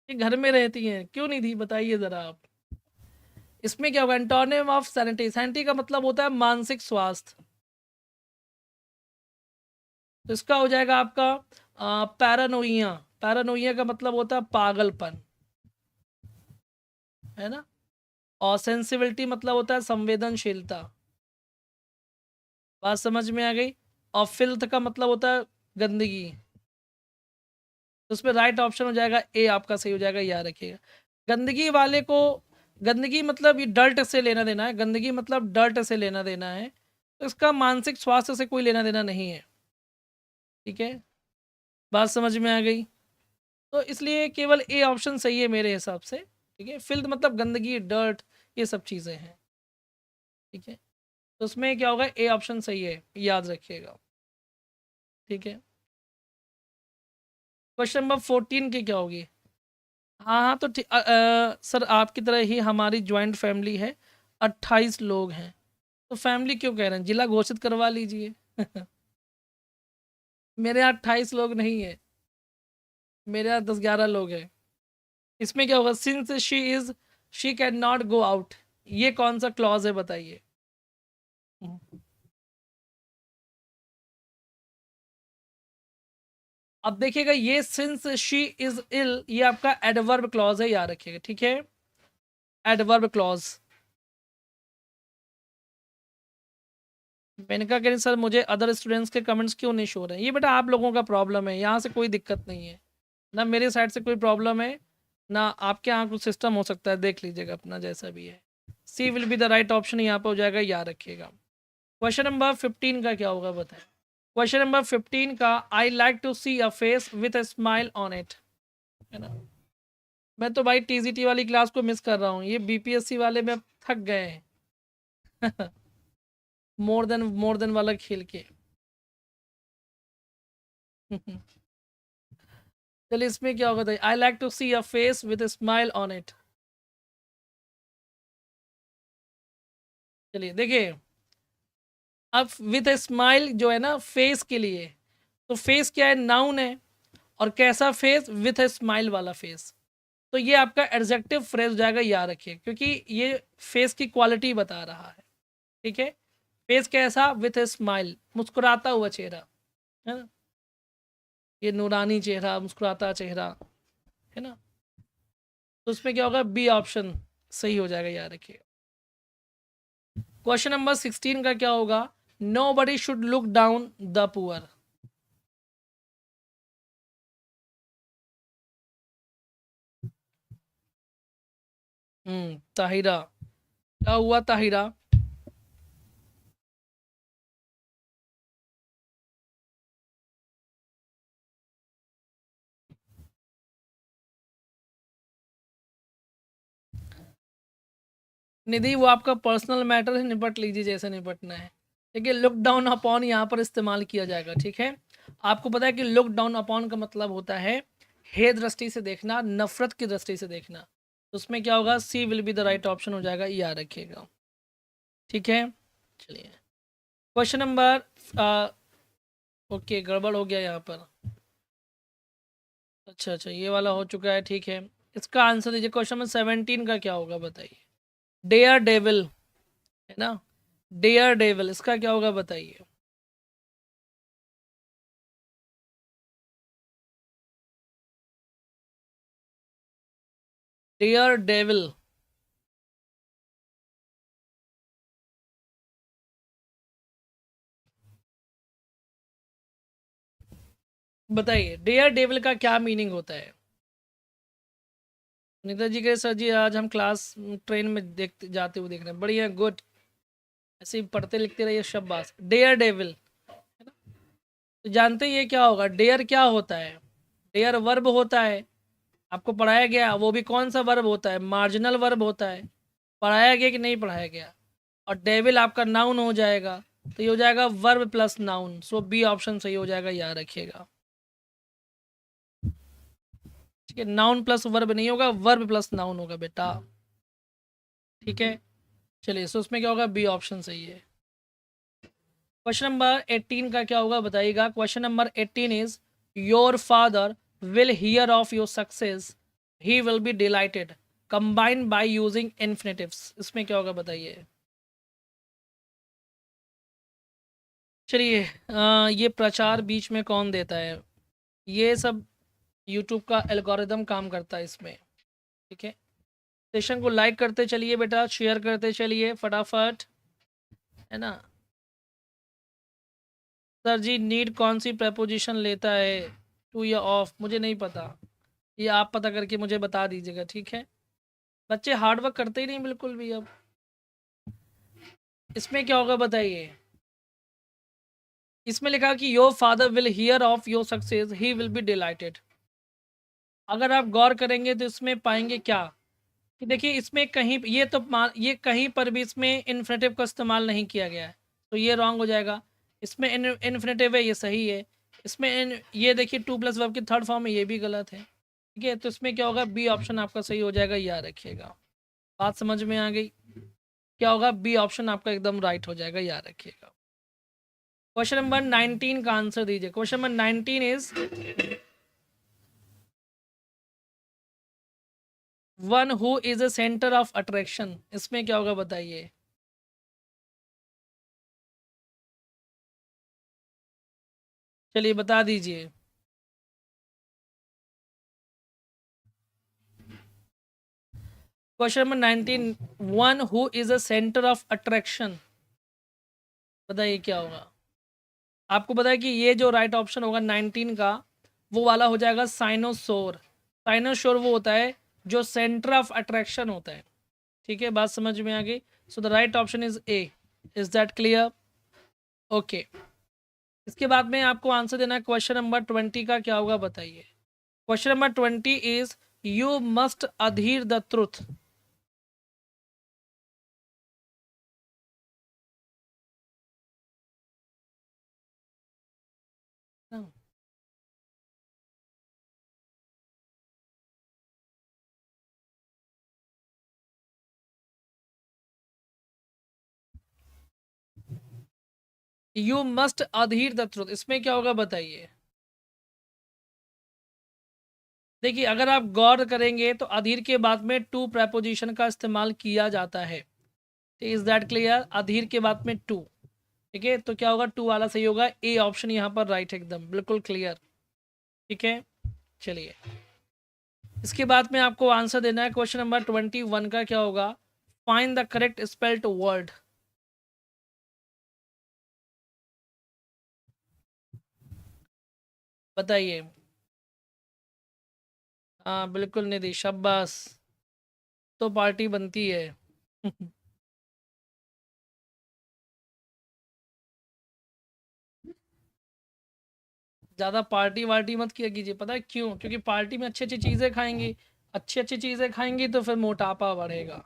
Speaker 1: कि घर में रहती हैं? क्यों निधि, बताइए ज़रा आप। इसमें क्या होगा? Antonym of sanity. सैनिटी का मतलब होता है मानसिक स्वास्थ्य। तो इसका हो जाएगा आपका पैरानोइया। पैरानोइया का मतलब होता है पागलपन, है ना। और सेंसिबिलिटी मतलब होता है संवेदनशीलता। बात समझ में आ गई। और फिल्थ का मतलब होता है गंदगी। तो उसमें राइट ऑप्शन हो जाएगा ए, आपका सही हो जाएगा, याद रखिएगा। गंदगी वाले को, गंदगी मतलब ये डर्ट से लेना देना है, गंदगी मतलब डर्ट से लेना देना है, तो इसका मानसिक स्वास्थ्य से कोई लेना देना नहीं है। ठीक है, बात समझ में आ गई। तो इसलिए केवल ए ऑप्शन सही है मेरे हिसाब से। ठीक है, फिल्थ मतलब गंदगी, डर्ट, ये सब चीज़ें हैं। ठीक है, तो उसमें क्या होगा? ए ऑप्शन सही है, याद रखिएगा। ठीक है, क्वेश्चन नंबर 14 की क्या होगी? हाँ हाँ, तो ठीक, सर आपकी तरह ही हमारी ज्वाइंट फैमिली है, 28 लोग हैं। तो फैमिली क्यों कह रहे हैं? जिला घोषित करवा लीजिए। मेरे यहाँ 28 लोग नहीं है, मेरे यहाँ 10-11 लोग हैं। इसमें क्या होगा? Since she can not go out, ये कौन सा क्लॉज है बताइए। अब देखिएगा, ये सिंस शी इज इल, ये आपका एडवर्ब क्लॉज है, याद रखिएगा। ठीक है, एडवर्ब क्लॉज। मैंने कहा कि सर मुझे अदर स्टूडेंट्स के कमेंट्स क्यों नहीं शो रहे हैं? ये बेटा आप लोगों का प्रॉब्लम है, यहाँ से कोई दिक्कत नहीं है ना, मेरे साइड से कोई प्रॉब्लम है ना, आपके यहाँ कुछ सिस्टम हो सकता है, देख लीजिएगा अपना जैसा भी है। C will be the right option यहाँ पे हो जाएगा, याद रखिएगा। क्वेश्चन नंबर 15 का क्या होगा बताएं? क्वेश्चन नंबर 15 का, I like to see a face with a smile on it, है ना। मैं तो भाई टीजीटी वाली क्लास को मिस कर रहा हूँ, ये बीपीएससी वाले में अब थक गए हैं। मोर देन वाला खेल के। चलिए, इसमें क्या होगा? I like to see a face with smile on it. चलिए देखिए, अब विद स्माइल जो है ना फेस के लिए, तो फेस क्या है? नाउन है। और कैसा फेस? विथ ए स्माइल वाला फेस। तो ये आपका एडजेक्टिव फ्रेज हो जाएगा, याद रखिए, क्योंकि ये फेस की क्वालिटी बता रहा है। ठीक है, फेस कैसा? विथ ए स्माइल, मुस्कुराता हुआ चेहरा, है ना। ये नूरानी चेहरा, मुस्कुराता चेहरा, है ना। तो उसमें क्या होगा? बी ऑप्शन सही हो जाएगा, याद रखिए। क्वेश्चन नंबर 16 का क्या होगा? Nobody should look down the poor. Tahira, क्या हुआ ताहिरा? निधि, वो आपका पर्सनल मैटर है, निपट लीजिए जैसे निपटना है। देखिए, लुक डाउन अपॉन यहाँ पर इस्तेमाल किया जाएगा। ठीक है, आपको पता है कि लुक डाउन अपॉन का मतलब होता है हे दृष्टि से देखना, नफरत की दृष्टि से देखना। तो उसमें क्या होगा? C will be the right option हो जाएगा, याद रखिएगा। ठीक है, चलिए, क्वेश्चन नंबर, ओके, गड़बड़ हो गया यहाँ पर। अच्छा अच्छा, ये वाला हो चुका है। ठीक है, इसका आंसर दीजिए। क्वेश्चन नंबर 17 का क्या होगा बताइए? डेयर डेविल, है ना। डेयर डेविल, इसका क्या होगा बताइए? Daredevil. बताइए डेयर डेविल का क्या मीनिंग होता है? नीता जी के सर जी आज हम क्लास ट्रेन में देखते जाते हुए देख रहे हैं, बढ़िया, गुड। ऐसे ही पढ़ते लिखते रहिए शाबाश। डेयर डेविल, तो जानते ही ये क्या होगा, डेयर क्या होता है? डेयर वर्ब होता है, आपको पढ़ाया गया, वो भी कौन सा वर्ब होता है? मार्जिनल वर्ब होता है। पढ़ाया गया कि नहीं पढ़ाया गया? और डेविल आपका नाउन हो जाएगा, तो ये हो जाएगा वर्ब प्लस नाउन। सो बी ऑप्शन सही हो जाएगा, याद रखिएगा। ठीक है, नाउन प्लस वर्ब नहीं होगा, वर्ब प्लस नाउन होगा बेटा। ठीक है, चलिए, सो उसमें क्या होगा, बी ऑप्शन सही है। क्वेश्चन नंबर 18 का क्या होगा बताइएगा। Question number 18 is your father will hear of your success, he will be dilated, combine by using infinitives. इसमें क्या होगा बताइए। चलिए, ये प्रचार बीच में कौन देता है? ये सब यूट्यूब का एल्गोरिदम काम करता है इसमें। ठीक है, सेशन को लाइक करते चलिए बेटा, शेयर करते चलिए फटाफट, है ना। सर जी नीड कौन सी प्रपोजिशन लेता है, टू या ऑफ? मुझे नहीं पता, ये आप पता करके मुझे बता दीजिएगा, ठीक है। बच्चे हार्ड वर्क करते ही नहीं बिल्कुल भी अब। इसमें क्या होगा बताइए। इसमें लिखा कि your father will hear of your success, he will be dilated. अगर आप गौर करेंगे तो इसमें पाएंगे क्या कि देखिए, इसमें कहीं ये कहीं पर भी इसमें इन्फिनेटिव का इस्तेमाल नहीं किया गया है, तो ये रॉन्ग हो जाएगा। इसमें इन्फिनेटिव है, ये सही है। इसमें ये देखिए टू प्लस वर्ब की थर्ड फॉर्म है, ये भी गलत है। ठीक है, तो इसमें क्या होगा, बी ऑप्शन आपका सही हो जाएगा, याद रखिएगा। बात समझ में आ गई? क्या होगा, बी ऑप्शन आपका एकदम राइट हो जाएगा, याद रखिएगा। क्वेश्चन नंबर 19 का आंसर दीजिए। Question number 19 is one who is a centre of attraction. इसमें क्या होगा बताइए। चलिए बता दीजिए। Question number 19, one who is a centre of attraction, बताइए क्या होगा। आपको पता है कि ये जो राइट ऑप्शन होगा 19 का, वो वाला हो जाएगा साइनोसोर। साइनोसोर वो होता है जो सेंटर ऑफ अट्रैक्शन होता है। ठीक है, बात समझ में आ गई। So the right option is a. Is that clear? Okay, इसके बाद में आपको आंसर देना है क्वेश्चन नंबर 20 का, क्या होगा बताइए। Question number 20 is you must Adhir the truth. You must Adhir the truth, इसमें क्या होगा बताइए। देखिए, अगर आप गौर करेंगे तो अधीर के बाद में टू प्रपोजिशन का इस्तेमाल किया जाता है। Is that clear? अधीर के बाद में टू। ठीक है, तो क्या होगा, टू वाला सही होगा, ए ऑप्शन यहाँ पर राइट है, एकदम बिल्कुल क्लियर। ठीक है, चलिए, इसके बाद में आपको आंसर देना है क्वेश्चन नंबर 21 का, क्या होगा, find the correct spelled word. बताइए। हाँ बिल्कुल निधि, शाबाश, तो पार्टी बनती है। ज़्यादा पार्टी वार्टी मत किया कीजिए, पता है क्यों? क्योंकि पार्टी में अच्छी अच्छी चीज़ें खाएंगी, अच्छी अच्छी चीज़ें खाएंगी तो फिर मोटापा बढ़ेगा।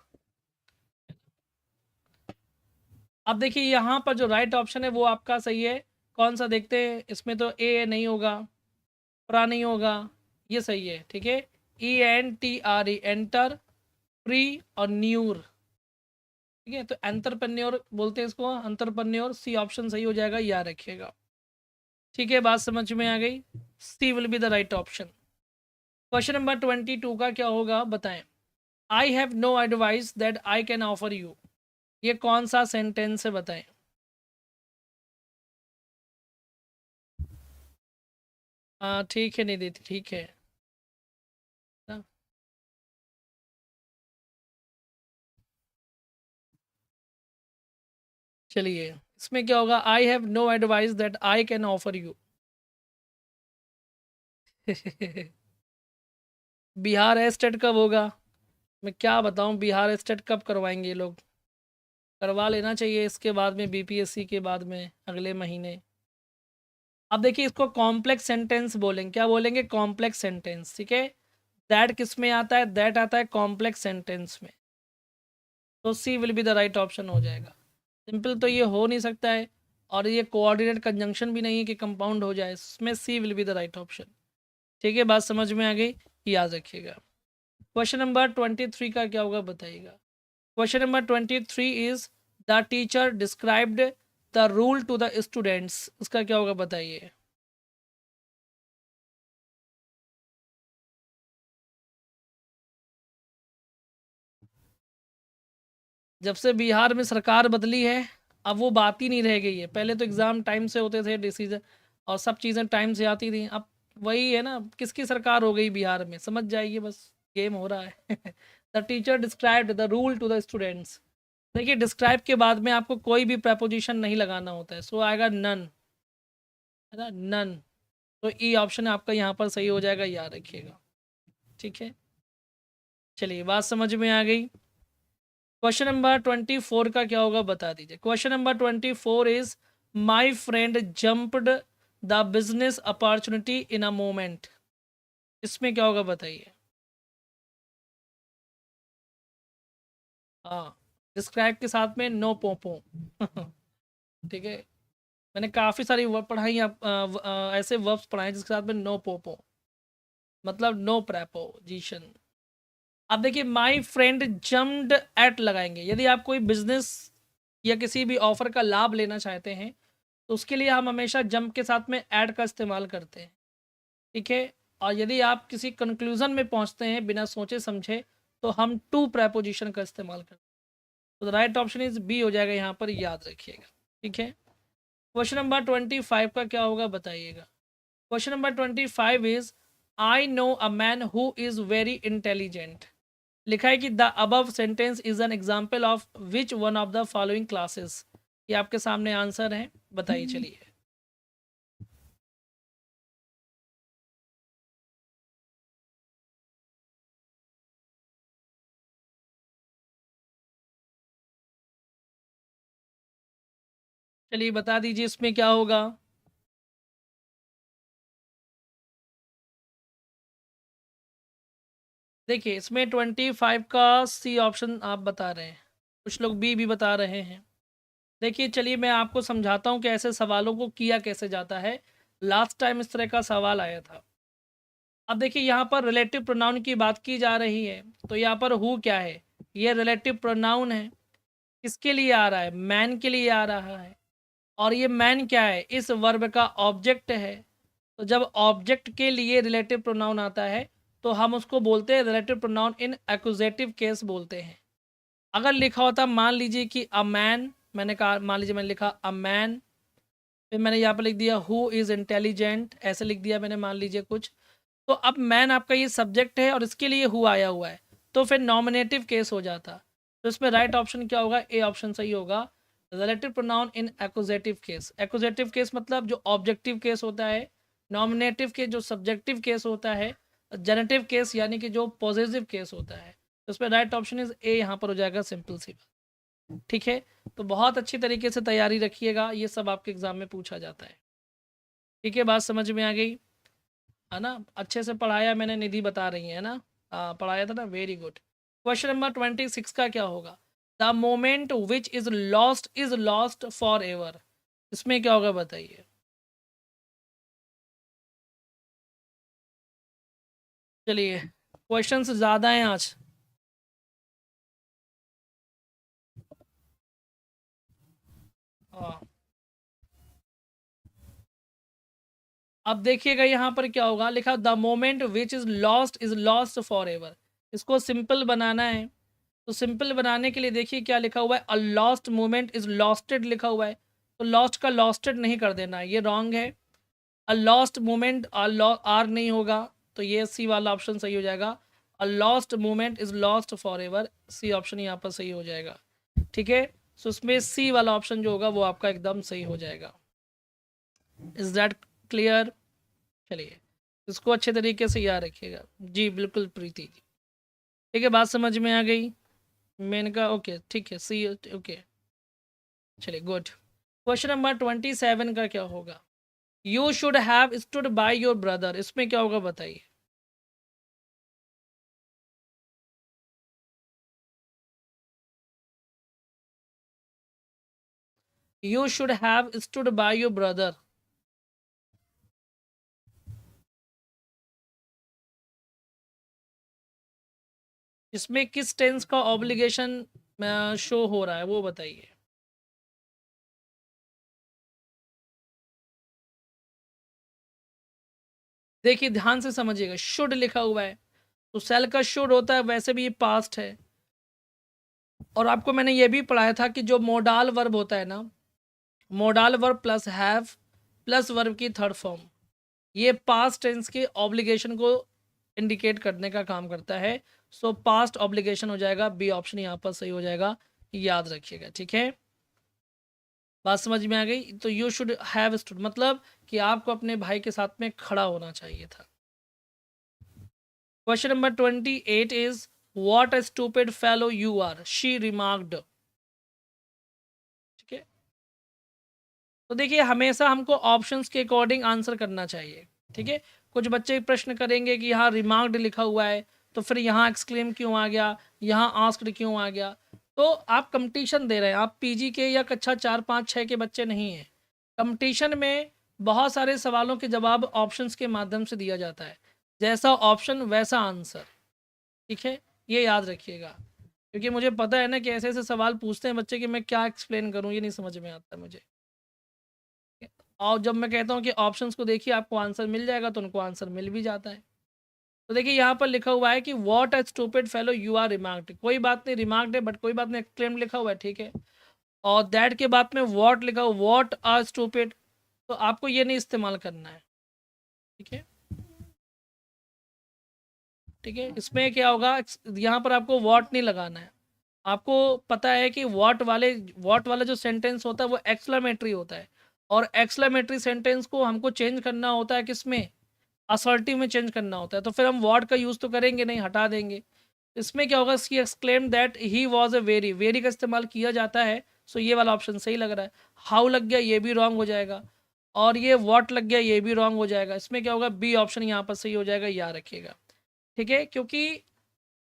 Speaker 1: अब देखिए, यहाँ पर जो राइट ऑप्शन है वो आपका सही है। कौन सा देखते हैं, इसमें तो ए नहीं होगा, प्रा नहीं होगा, ये सही है। ठीक है, ENTRE, एंटर, प्री और न्यूर। ठीक है, तो एंटरप्रेन्योर बोलते हैं इसको, एंटरप्रेन्योर, सी ऑप्शन सही हो जाएगा, याद रखिएगा। ठीक है, बात समझ में आ गई, C will be the right option. Question number 22 का क्या होगा बताएं। I have no advice that I can offer you, ये कौन सा सेंटेंस है बताएं। हाँ ठीक है, नहीं देती, ठीक है। हाँ, चलिए, इसमें क्या होगा, I have no advice that I can offer you. Bihar estate कब होगा? मैं क्या बताऊं, बिहार एस्टेट कब करवाएंगे ये लोग? करवा लेना चाहिए इसके बाद में, बीपीएससी के बाद में अगले महीने। अब देखिए इसको कॉम्प्लेक्स सेंटेंस बोलेंगे, क्या बोलेंगे? कॉम्प्लेक्स सेंटेंस, ठीक है। दैट किस में आता है? दैट आता है कॉम्प्लेक्स सेंटेंस में। तो C will be the right option हो जाएगा। सिंपल तो ये हो नहीं सकता है, और ये कोऑर्डिनेट कंजंक्शन भी नहीं है कि कंपाउंड हो जाए, इसमें C will be the right option. ठीक है, बात समझ में आ गई, याद रखिएगा। क्वेश्चन नंबर 23 का क्या होगा बताइएगा। Question number 23 is the teacher described the rule to the students, इसका क्या होगा बताइए। जब से बिहार में सरकार बदली है, अब वो बात ही नहीं रह गई है। पहले तो एग्ज़ाम टाइम से होते थे, डिसीजन और सब चीज़ें टाइम से आती थी। अब वही है ना, किसकी सरकार हो गई बिहार में, समझ जाइए, बस गेम हो रहा है। The teacher described the rule to the students. देखिए डिस्क्राइब के बाद में आपको कोई भी प्रपोजिशन नहीं लगाना होता है, सो आएगा नन, है ना, नन। तो ई ऑप्शन आपका यहाँ पर सही हो जाएगा, याद रखिएगा। ठीक है, चलिए बात समझ में आ गई। क्वेश्चन नंबर 24 का क्या होगा बता दीजिए। Question number 24 is my friend jumped the business opportunity in a moment, इसमें क्या होगा बताइए। हाँ, डिस्क्राइब के साथ में नो पोपो। ठीक है, मैंने काफ़ी सारी वर्ब पढ़ाई ऐसे वर्ब्स पढ़ाए जिसके साथ में नो पोपो, मतलब नो प्रेपोजिशन। अब देखिए माई फ्रेंड जम्प्ड एट लगाएंगे, यदि आप कोई बिजनेस या किसी भी ऑफर का लाभ लेना चाहते हैं तो उसके लिए हम हमेशा जंप के साथ में ऐड का इस्तेमाल करते हैं। ठीक है, और यदि आप किसी कंक्लूजन में पहुंचते हैं बिना सोचे समझे तो हम टू प्रेपोजिशन का इस्तेमाल करते हैं। तो राइट ऑप्शन इज बी हो जाएगा, यहाँ पर याद रखिएगा। ठीक है, क्वेश्चन नंबर 25 का क्या होगा बताइएगा। Question number 25 is I know a man who is very intelligent. लिखा है कि the above sentence is an example of which one of the following classes. ये आपके सामने आंसर है, बताइए चलिए। चलिए बता दीजिए इसमें क्या होगा। देखिए इसमें 25 का सी ऑप्शन आप बता रहे हैं, कुछ लोग बी भी बता रहे हैं। देखिए चलिए मैं आपको समझाता हूँ कि ऐसे सवालों को किया कैसे जाता है। लास्ट टाइम इस तरह का सवाल आया था। अब देखिए यहाँ पर रिलेटिव प्रोनाउन की बात की जा रही है, तो यहाँ पर हु क्या है, ये रिलेटिव प्रोनाउन है। किसके लिए आ रहा है? मैन के लिए आ रहा है। और ये मैन क्या है? इस वर्ब का ऑब्जेक्ट है। तो जब ऑब्जेक्ट के लिए रिलेटिव प्रोनाउन आता है तो हम उसको बोलते हैं रिलेटिव प्रोनाउन इन एक्यूजेटिव केस बोलते हैं। अगर लिखा होता मान लीजिए कि अ मैन, मैंने कहा मान लीजिए मैंने लिखा अ मैन, फिर मैंने यहाँ पर लिख दिया हु इज़ इंटेलिजेंट, ऐसे लिख दिया मैंने मान लीजिए कुछ। तो अब मैन आपका ये सब्जेक्ट है और इसके लिए हु आया हुआ है, तो फिर नॉमिनेटिव केस हो जाता। तो इसमें राइट ऑप्शन क्या होगा? ए ऑप्शन सही होगा, रिलेटिव प्रोनाउन इन एक्यूजेटिव केस। एक्यूजेटिव केस मतलब जो ऑब्जेक्टिव केस होता है, नॉमिनेटिव के जो सब्जेक्टिव केस होता है, जेनेटिव केस यानी कि जो पॉजिटिव केस होता है। तो इसमें राइट ऑप्शन इज ए यहाँ पर हो जाएगा, सिंपल सी बात। ठीक है, तो बहुत अच्छी तरीके से तैयारी रखिएगा, ये सब आपके एग्जाम में पूछा जाता है। ठीक है, बात समझ में आ गई है ना? अच्छे से पढ़ाया मैंने, निधि बता रही है ना? हाँ पढ़ाया था ना, वेरी गुड। क्वेश्चन नंबर 26 का क्या होगा? The moment which is lost for ever, इसमें क्या होगा बताइए। चलिए क्वेश्चन ज़्यादा हैं आज। हाँ, अब देखिएगा यहाँ पर क्या होगा, लिखा the moment which is lost for ever. इसको सिंपल बनाना है, तो सिंपल बनाने के लिए देखिए क्या लिखा हुआ है, अ लॉस्ट मोमेंट इज लॉस्टेड लिखा हुआ है। तो लॉस्ट का लॉस्टेड नहीं कर देना है, ये रॉन्ग है। अ लॉस्ट मोमेंट आर नहीं होगा, तो ये सी वाला ऑप्शन सही हो जाएगा। A lost moment is lost forever, C option यहाँ पर सही हो जाएगा। ठीक है, सो इसमें सी वाला ऑप्शन जो होगा वो आपका एकदम सही हो जाएगा। Is that clear? चलिए इसको अच्छे तरीके से याद रखिएगा जी। बिल्कुल प्रीति जी, ठीक है, बात समझ में आ गई। मैंने कहा ओके ठीक है, सी ओके, चलिए गुड। क्वेश्चन नंबर 27 का क्या होगा? You should have stood by your brother, इसमें क्या होगा बताइए? You should have stood by your brother, इसमें किस टेंस का ऑब्लिगेशन शो हो रहा है वो बताइए। देखिए ध्यान से समझिएगा, शुड लिखा हुआ है तो सेल का शुड होता है, वैसे भी ये पास्ट है। और आपको मैंने ये भी पढ़ाया था कि जो मोडाल वर्ब होता है ना, modal verb plus have plus verb की थर्ड फॉर्म, ये पास्ट टेंस के ऑब्लिगेशन को इंडिकेट करने का काम करता है। सो पास्ट ऑब्लिगेशन हो जाएगा, बी ऑप्शन यहाँ पर सही हो जाएगा, याद रखिएगा, ठीक है। बात समझ में आ गई? तो यू शुड हैव स्टूड मतलब कि आपको अपने भाई के साथ में खड़ा होना चाहिए था। Question number 28 is what a stupid fellow you are, she remarked, ठीक है। तो देखिए हमेशा हमको ऑप्शंस के अकॉर्डिंग आंसर करना चाहिए, ठीक है। कुछ बच्चे प्रश्न करेंगे कि यहाँ रिमार्क्ड लिखा हुआ है तो फिर यहाँ एक्सक्लेम क्यों आ गया, यहाँ आस्क्ड क्यों आ गया। तो आप कंपटीशन दे रहे हैं, आप पीजी के या कक्षा 4 5 6 के बच्चे नहीं हैं। कंपटीशन में बहुत सारे सवालों के जवाब ऑप्शंस के माध्यम से दिया जाता है, जैसा ऑप्शन वैसा आंसर, ठीक है, ये याद रखिएगा। क्योंकि मुझे पता है ना कि ऐसे ऐसे सवाल पूछते हैं बच्चे कि मैं क्या एक्सप्लेन करूँ, ये नहीं समझ में आता मुझे। और जब मैं कहता हूँ कि ऑप्शंस को देखिए आपको आंसर मिल जाएगा तो उनको आंसर मिल भी जाता है। तो देखिए यहाँ पर लिखा हुआ है कि what a stupid fellow you are remarked, कोई बात नहीं रिमार्क्ड है बट कोई बात नहीं, एक्सक्लेम लिखा हुआ है, ठीक है। और दैट के बाद में व्हाट लिखा हुआ, व्हाट आर स्टूपिड, तो आपको ये नहीं इस्तेमाल करना है, ठीक है। ठीक है, इसमें क्या होगा, यहाँ पर आपको व्हाट नहीं लगाना है। आपको पता है कि व्हाट वाला जो सेंटेंस होता है वो एक्सक्लेमेटरी होता है, और एक्सक्लेमेटरी सेंटेंस को हमको चेंज करना होता है किसमें, असर्टिव में चेंज करना होता है। तो फिर हम व्हाट का यूज़ तो करेंगे नहीं, हटा देंगे। इसमें क्या होगा, she exclaim that he was a very, very का इस्तेमाल किया जाता है। सो ये वाला ऑप्शन सही लग रहा है। हाउ लग गया ये भी रॉन्ग हो जाएगा, और ये व्हाट लग गया ये भी रॉन्ग हो जाएगा। इसमें क्या होगा, बी ऑप्शन यहाँ पर सही हो जाएगा, याद रखिएगा, ठीक है। क्योंकि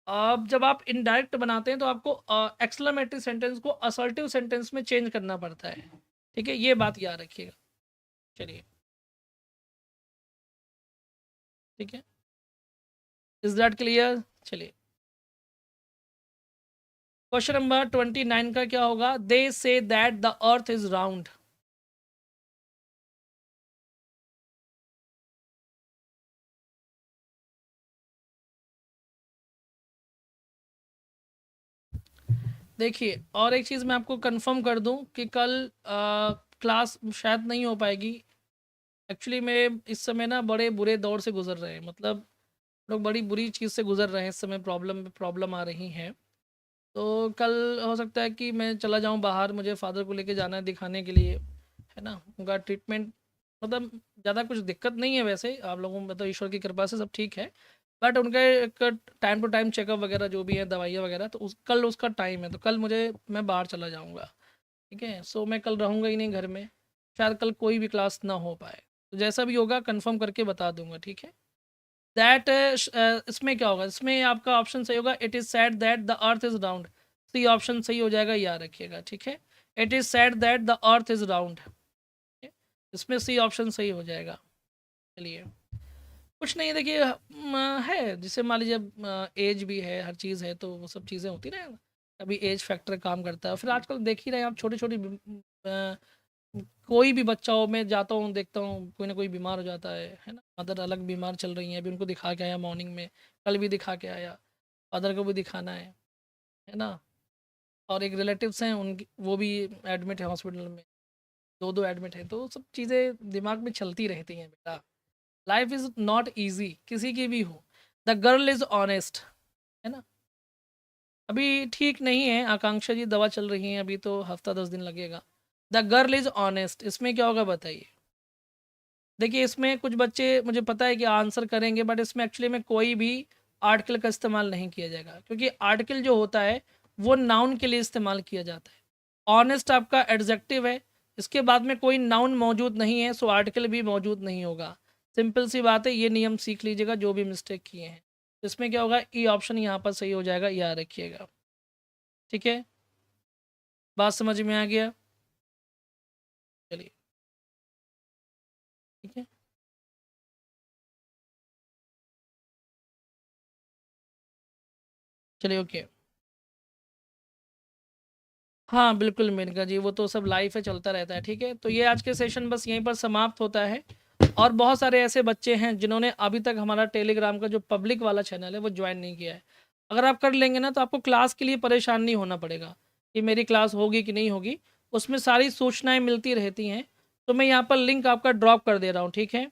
Speaker 1: अब जब आप इनडायरेक्ट बनाते हैं तो आपको एक्सक्लेमेटरी सेंटेंस को असर्टिव सेंटेंस में चेंज करना पड़ता है, ठीक है, ये बात याद रखिएगा। चलिए, ठीक है, इज दैट क्लियर? चलिए, क्वेश्चन नंबर 29 का क्या होगा, they say that the earth is round. देखिए और एक चीज़ मैं आपको कंफर्म कर दूं कि कल क्लास शायद नहीं हो पाएगी। एक्चुअली मैं इस समय ना बड़े बुरे दौर से गुजर रहे हैं, मतलब लोग बड़ी बुरी चीज़ से गुजर रहे हैं इस समय, प्रॉब्लम आ रही हैं। तो कल हो सकता है कि मैं चला जाऊं बाहर, मुझे फादर को लेके जाना है दिखाने के लिए, है ना, उनका ट्रीटमेंट, मतलब ज़्यादा कुछ दिक्कत नहीं है वैसे, आप लोगों मतलब ईश्वर की कृपा से सब ठीक है। बट उनका एक टाइम टू टाइम चेकअप वगैरह जो भी है, दवाइयाँ वगैरह, तो कल उसका टाइम है, तो कल मैं बाहर चला जाऊँगा, ठीक है। सो मैं कल रहूँगा ही नहीं घर में, शायद कल कोई भी क्लास ना हो पाए। तो जैसा भी होगा कंफर्म करके बता दूंगा, ठीक है। दैट इसमें क्या होगा, इसमें आपका ऑप्शन सही होगा, it is said that the earth is round, C option सही हो जाएगा, याद रखिएगा, ठीक है। It is said that the earth is round, इसमें सी ऑप्शन सही हो जाएगा। चलिए, कुछ नहीं, देखिए है जिसे मान लीजिए एज भी है, हर चीज़ है, तो वो सब चीज़ें होती ना, कभी एज फैक्टर काम करता है। फिर आजकल देख ही रहे हैं आप, छोटी छोटी कोई भी बच्चा हो, मैं जाता हूँ देखता हूँ कोई ना कोई बीमार हो जाता है ना। मदर अलग बीमार चल रही हैं, अभी उनको दिखा के आया मॉर्निंग में, कल भी दिखा के आया, फादर को भी दिखाना है ना। और एक रिलेटिव्स हैं उनकी, वो भी एडमिट है हॉस्पिटल में, दो दो एडमिट है, तो सब चीज़ें दिमाग में चलती रहती हैं बेटा। लाइफ इज़ नॉट ईजी, किसी की भी हो। द गर्ल इज़ ऑनेस्ट, है ना। अभी ठीक नहीं है, आकांक्षा जी दवा चल रही है, अभी तो हफ्ता 10 दिन लगेगा। द गर्ल इज़ ऑनेस्ट, इसमें क्या होगा बताइए? देखिए इसमें कुछ बच्चे मुझे पता है कि आंसर करेंगे, बट इसमें एक्चुअली में कोई भी आर्टिकल का इस्तेमाल नहीं किया जाएगा, क्योंकि आर्टिकल जो होता है वो नाउन के लिए इस्तेमाल किया जाता है। ऑनेस्ट आपका एडजेक्टिव है, इसके बाद में कोई नाउन मौजूद नहीं है, सो आर्टिकल भी मौजूद नहीं होगा। सिंपल सी बात है, ये नियम सीख लीजिएगा जो भी मिस्टेक किए हैं। तो इसमें क्या होगा, ई ऑप्शन यहाँ पर सही हो जाएगा, याद रखिएगा। ठीक है, बात समझ में आ गया? चलिए ठीक है, चलिए ओके। हाँ बिल्कुल मेनका जी, वो तो सब लाइफ है, चलता रहता है। ठीक है, तो ये आज के सेशन बस यहीं पर समाप्त होता है। और बहुत सारे ऐसे बच्चे हैं जिन्होंने अभी तक हमारा टेलीग्राम का जो पब्लिक वाला चैनल है वो ज्वाइन नहीं किया है। अगर आप कर लेंगे ना तो आपको क्लास के लिए परेशान नहीं होना पड़ेगा कि मेरी क्लास होगी कि नहीं होगी, उसमें सारी सूचनाएं मिलती रहती हैं। तो मैं यहाँ पर लिंक आपका ड्रॉप कर दे रहा हूँ, ठीक है,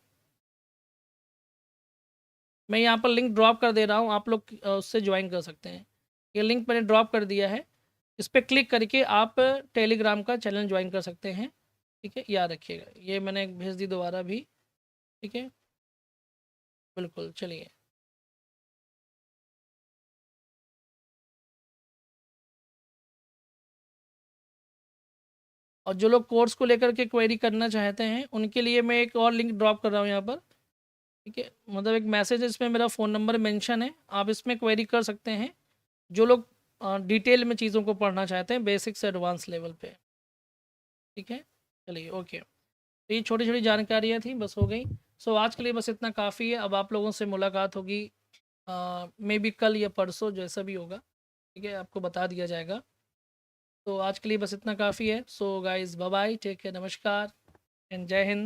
Speaker 1: मैं यहाँ पर लिंक ड्रॉप कर दे रहा हूँ, आप लोग उससे ज्वाइन कर सकते हैं। ये लिंक मैंने ड्रॉप कर दिया है, इस पर क्लिक करके आप टेलीग्राम का चैनल ज्वाइन कर सकते हैं। ठीक है, याद रखिएगा, ये मैंने भेज दी दोबारा भी। ठीक है, बिल्कुल, चलिए। और जो लोग कोर्स को लेकर के क्वेरी करना चाहते हैं उनके लिए मैं एक और लिंक ड्रॉप कर रहा हूँ यहाँ पर। ठीक है, मतलब एक मैसेज है, इसमें मेरा फ़ोन नंबर मेंशन है, आप इसमें क्वेरी कर सकते हैं। जो लोग डिटेल में चीज़ों को पढ़ना चाहते हैं, बेसिक से एडवांस लेवल पे। ठीक है, चलिए ओके। तो ये छोटी छोटी जानकारियाँ थी, बस हो गई। सो आज के लिए बस इतना काफ़ी है। अब आप लोगों से मुलाकात होगी मे बी कल या परसों, जैसा भी होगा। ठीक है, आपको बता दिया जाएगा। तो आज के लिए बस इतना काफ़ी है। So guys bye bye, take care, नमस्कार एंड जय हिंद।